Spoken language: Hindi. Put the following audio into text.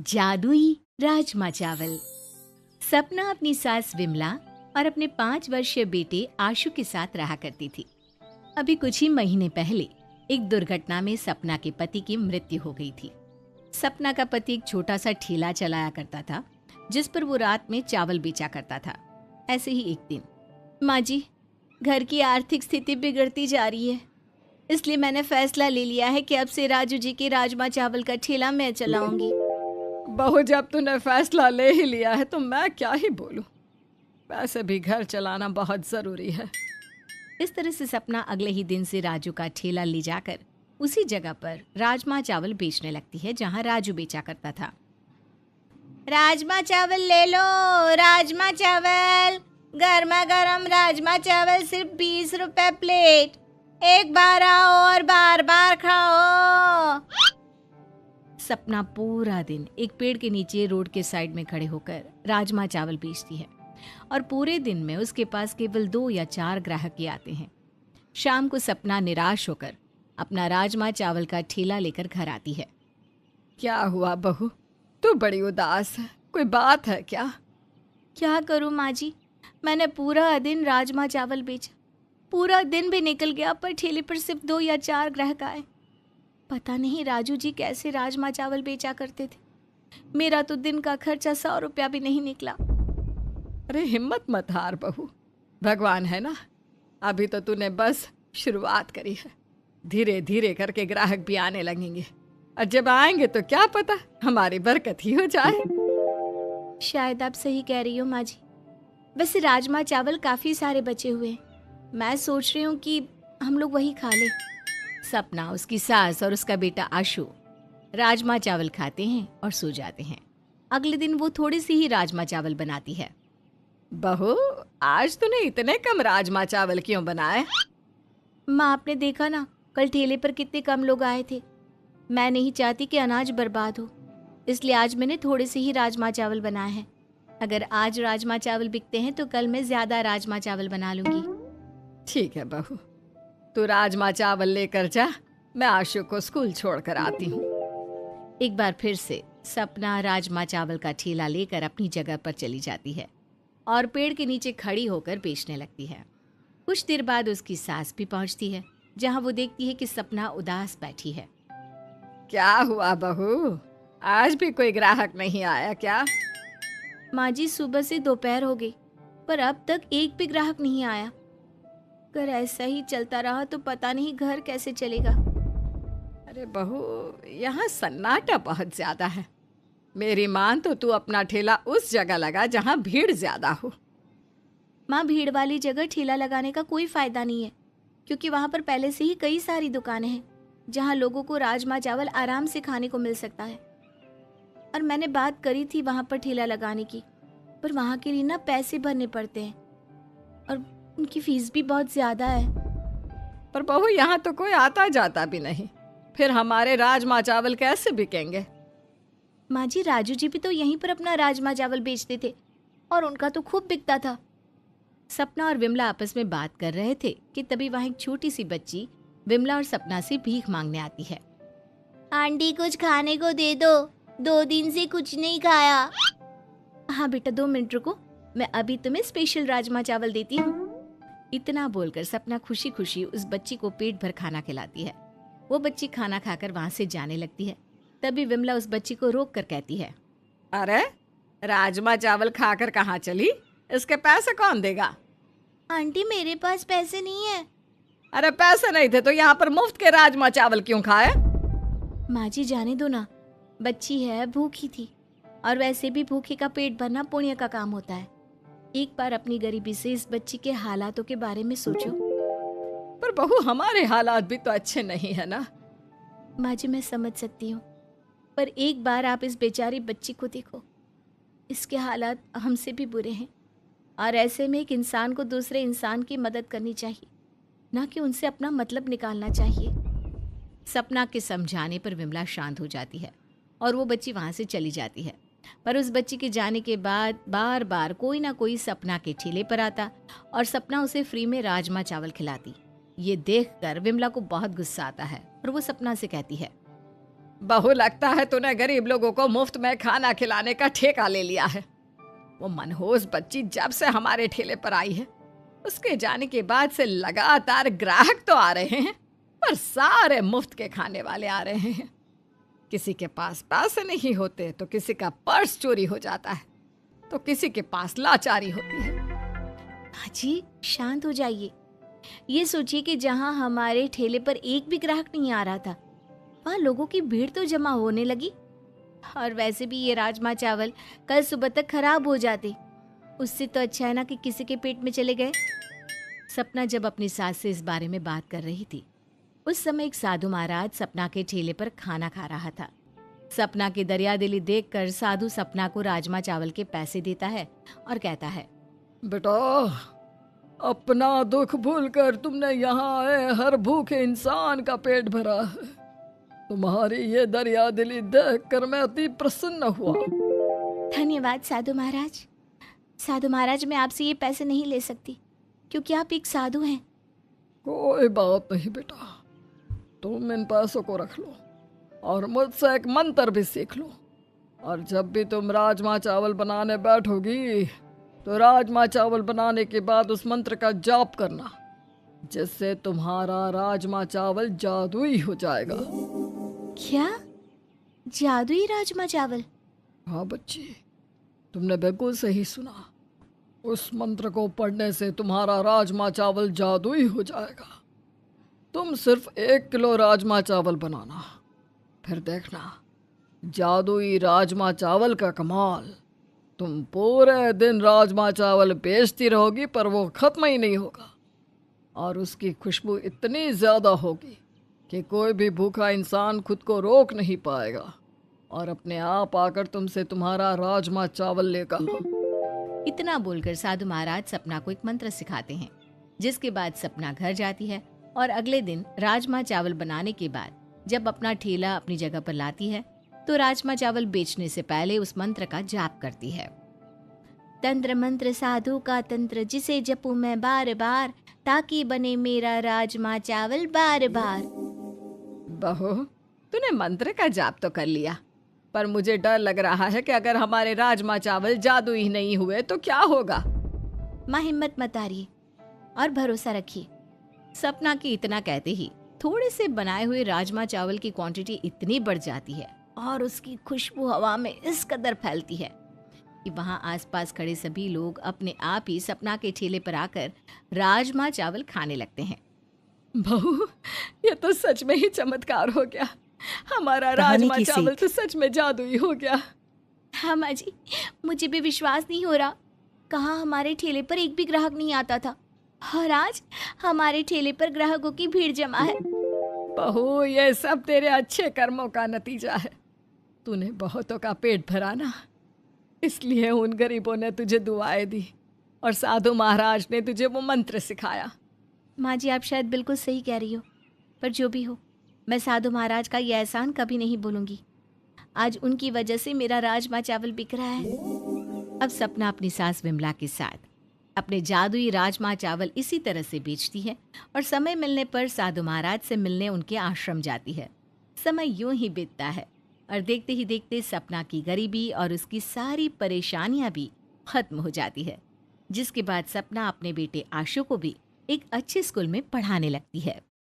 जादुई राजमा चावल। सपना अपनी सास विमला और अपने 5 वर्षीय बेटे आशु के साथ रहा करती थी। अभी कुछ ही महीने पहले एक दुर्घटना में सपना के पति की मृत्यु हो गई थी। सपना का पति एक छोटा सा ठेला चलाया करता था, जिस पर वो रात में चावल बेचा करता था। ऐसे ही एक दिन, माँ जी, घर की आर्थिक स्थिति बिगड़ती जा रही है, इसलिए मैंने फैसला ले लिया है कि अब से राजू जी के राजमा चावल का ठेला मैं चलाऊंगी। बहू, जब तूने फैसला ले ही लिया है तो मैं क्या ही बोलूं। वैसे भी घर चलाना बहुत ज़रूरी है। इस तरह से सपना अगले ही दिन से राजू का ठेला ले जाकर उसी जगह पर राजमा चावल बेचने लगती है जहां राजू बेचा करता था। राजमा चावल ले लो, राजमा चावल, गर्मा गर्म राजमा चावल सिर्फ 20 रुपए प्लेट। एक बार आओ और बार बार खाओ। सपना पूरा दिन एक पेड़ के नीचे रोड के साइड में खड़े होकर राजमा चावल बेचती है और पूरे दिन में उसके पास केवल 2 या 4 ग्राहक ही आते हैं। शाम को सपना निराश होकर अपना राजमा चावल का ठेला लेकर घर आती है। क्या हुआ बहू, तू बड़ी उदास है, कोई बात है क्या? क्या करूं माँ जी, मैंने पूरा दिन राजमा चावल बेचा। पूरा दिन भी निकल गया पर ठेले पर सिर्फ 2 या 4 ग्राहक आए। पता नहीं राजू जी कैसे राजमा चावल बेचा करते थे। मेरा तो दिन का खर्चा 100 रुपया भी नहीं निकला। अरे हिम्मत मत हार बहू, भगवान है ना। अभी तो तूने बस शुरुआत करी है, धीरे धीरे करके ग्राहक भी आने लगेंगे और जब आएंगे तो क्या पता हमारी बरकत ही हो जाए। शायद आप सही कह रही हो माँ जी। वैसे राजमा चावल काफ़ी सारे बचे हुए हैं, मैं सोच रही हूँ कि हम लोग वही खा लें। सपना, उसकी सास और उसका बेटा आशु राजमा चावल खाते हैं और सो जाते हैं। अगले दिन वो थोड़ी सी ही राजमा चावल बनाती है। बहू, आज तूने इतने कम राजमा चावल क्यों बनाए? माँ, आपने देखा ना कल ठेले पर कितने कम लोग आए थे। मैं नहीं चाहती कि अनाज बर्बाद हो, इसलिए आज मैंने थोड़े से ही राजमा चावल बनाए हैं। अगर आज राजमा चावल बिकते हैं तो कल मैं ज्यादा राजमा चावल बना लूंगी। ठीक है बहू, तू राजमा चावल लेकर जा, मैं आशु को स्कूल छोड़कर आती हूँ। एक बार फिर से सपना राजमा चावल का ठेला लेकर अपनी जगह पर चली जाती है और पेड़ के नीचे खड़ी होकर बेचने लगती है। कुछ देर बाद उसकी सास भी पहुंचती है, जहां वो देखती है कि सपना उदास बैठी है। क्या हुआ बहू, आज भी कोई ग्राहक नहीं आया क्या? माँ जी, सुबह से दोपहर हो गई पर अब तक एक भी ग्राहक नहीं आया। अगर ऐसा ही चलता रहा तो पता नहीं घर कैसे चलेगा। अरे बहू, यहाँ सन्नाटा बहुत ज्यादा है। मेरी मान तो तू अपना ठेला उस जगह लगा जहाँ भीड़ ज्यादा हो। माँ, भीड़ वाली जगह ठेला लगाने का कोई फायदा नहीं है, क्योंकि वहाँ पर पहले से ही कई सारी दुकानें हैं जहाँ लोगों को राजमा चावल आराम से खाने को मिल सकता है। और मैंने बात करी थी वहाँ पर ठेला लगाने की, पर वहाँ के लिए ना पैसे भरने पड़ते हैं और उनकी फीस भी बहुत ज्यादा है। पर बहू, यहाँ तो कोई आता जाता भी नहीं, फिर हमारे राजमा चावल कैसे बिकेंगे? माँ जी, राजू जी भी तो यहीं पर अपना राजमा चावल बेचते थे और उनका तो खूब बिकता था। सपना और विमला आपस में बात कर रहे थे कि तभी वहाँ एक छोटी सी बच्ची विमला और सपना से भीख मांगने आती है। आंटी, कुछ खाने को दे दो, 2 दिन से कुछ नहीं खाया। हाँ बेटा, 2 मिनट रुको, मैं अभी तुम्हें स्पेशल राजमा चावल देती हूँ। इतना बोलकर सपना खुशी खुशी उस बच्ची को पेट भर खाना खिलाती है। वो बच्ची खाना खाकर वहां से जाने लगती है। तभी विमला उस बच्ची को रोक कर कहती है, अरे, राजमा चावल खाकर कहाँ चली? इसके पैसे कौन देगा? आंटी, मेरे पास पैसे नहीं है। अरे पैसे नहीं थे तो यहाँ पर मुफ्त के राजमा चावल क्यों खाए? माँ जी, जाने दो ना, बच्ची है, भूखी थी और वैसे भी भूखे का पेट भरना पुण्य का काम होता है। एक बार अपनी गरीबी से इस बच्ची के हालातों के बारे में सोचो। पर बहू, हमारे हालात भी तो अच्छे नहीं है ना। माँ जी, मैं समझ सकती हूँ, पर एक बार आप इस बेचारी बच्ची को देखो, इसके हालात हमसे भी बुरे हैं और ऐसे में एक इंसान को दूसरे इंसान की मदद करनी चाहिए, ना कि उनसे अपना मतलब निकालना चाहिए। सपना के समझाने पर विमला शांत हो जाती है और वो बच्ची वहाँ से चली जाती है। पर उस बच्ची के जाने के बाद बार बार कोई ना कोई सपना के ठेले पर आता और सपना उसे फ्री में राजमा चावल खिलाती। ये देखकर विमला को बहुत गुस्सा आता है और वो सपना से कहती है, बहू, लगता है तूने गरीब लोगों को मुफ्त में खाना खिलाने का ठेका ले लिया है। वो मनहूस बच्ची जब से हमारे ठेले पर आई है, उसके जाने के बाद से लगातार ग्राहक तो आ रहे हैं, पर सारे मुफ्त के खाने वाले आ रहे हैं। किसी के पास पैसे नहीं होते तो किसी का पर्स चोरी हो जाता है, तो किसी के पास लाचारी होती है। जी शांत हो जाइए। ये सोचिए कि जहाँ हमारे ठेले पर एक भी ग्राहक नहीं आ रहा था, वहाँ लोगों की भीड़ तो जमा होने लगी। और वैसे भी ये राजमा चावल कल सुबह तक खराब हो जाते, उससे तो अच्छा है ना कि किसी के पेट में चले गए। सपना जब अपनी सास से इस बारे में बात कर रही थी, उस समय एक साधु महाराज सपना के ठेले पर खाना खा रहा था। सपना की दरियादिली देखकर साधु सपना को राजमा चावल के पैसे देता है और कहता है, बेटा, अपना दुख भूलकर तुमने यहाँ आए हर भूखे इंसान का पेट भरा है। तुम्हारी ये दरियादिली देखकर मैं अति प्रसन्न हुआ। धन्यवाद साधु महाराज। साधु महाराज, मैं आपसे ये पैसे नहीं ले सकती क्योंकि आप एक साधु हैं। कोई बात नहीं बेटा, तुम इन पैसों को रख लो और मुझसे एक मंत्र भी सीख लो। और जब भी तुम राजमा चावल बनाने बैठोगी तो राजमा चावल बनाने के बाद उस मंत्र का जाप करना, जिससे तुम्हारा राजमा चावल जादुई हो जाएगा। क्या जादुई राजमा चावल? हाँ बच्ची, तुमने बिल्कुल सही सुना। उस मंत्र को पढ़ने से तुम्हारा राजमा चावल जादुई हो जाएगा। तुम सिर्फ 1 किलो राजमा चावल बनाना, फिर देखना जादुई राजमा चावल का कमाल। तुम पूरे दिन राजमा चावल बेचती रहोगी पर वो खत्म ही नहीं होगा, और उसकी खुशबू इतनी ज़्यादा होगी कि कोई भी भूखा इंसान खुद को रोक नहीं पाएगा और अपने आप आकर तुमसे तुम्हारा राजमा चावल लेगा। इतना बोलकर साधु महाराज सपना को एक मंत्र सिखाते हैं, जिसके बाद सपना घर जाती है और अगले दिन राजमा चावल बनाने के बाद जब अपना ठेला अपनी जगह पर लाती है तो राजमा चावल बेचने से पहले उस मंत्र का जाप करती है। तंत्र मंत्र साधु का तंत्र, जिसे जपूं मैं बार बार, ताकि बने मेरा राजमा चावल बार बार। बहू, तूने मंत्र का जाप तो कर लिया, पर मुझे डर लग रहा है कि अगर हमारे राजमा चावल जादू ही नहीं हुए तो क्या होगा। मां, हिम्मत मत हारिए और भरोसा रखिए। सपना की इतना कहते ही थोड़े से बनाए हुए राजमा चावल की क्वांटिटी इतनी बढ़ जाती है और उसकी खुशबू हवा में इस कदर फैलती है कि वहां आसपास खड़े सभी लोग अपने आप ही सपना के ठेले पर आकर राजमा चावल खाने लगते हैं। बहू, ये तो सच में ही चमत्कार हो गया। हमारा कहानी राजमा की चावल सीख। तो सच में जादुई हो गया। हाँ माँ जी, मुझे भी विश्वास नहीं हो रहा। कहाँ हमारे ठेले पर एक भी ग्राहक नहीं आता था और आज हमारे ठेले पर ग्राहकों की भीड़ जमा है। बहू, ये सब तेरे अच्छे कर्मों का नतीजा है। तूने बहुतों का पेट भरा ना, इसलिए उन गरीबों ने तुझे दुआएं दी और साधु महाराज ने तुझे वो मंत्र सिखाया। माँ जी, आप शायद बिल्कुल सही कह रही हो, पर जो भी हो, मैं साधु महाराज का ये एहसान कभी नहीं भूलूंगी। आज उनकी वजह से मेरा राजमा चावल बिक रहा है। अब सपना अपनी सास विमला के साथ अपने जादुई राजमा चावल इसी तरह से बेचती है और समय मिलने पर साधु महाराज से मिलने उनके आश्रम जाती है। समय यूं ही बीतता है और देखते ही देखते सपना की गरीबी और उसकी सारी परेशानियां भी खत्म हो जाती है, जिसके बाद सपना अपने बेटे आशु को भी एक अच्छे स्कूल में पढ़ाने लगती है।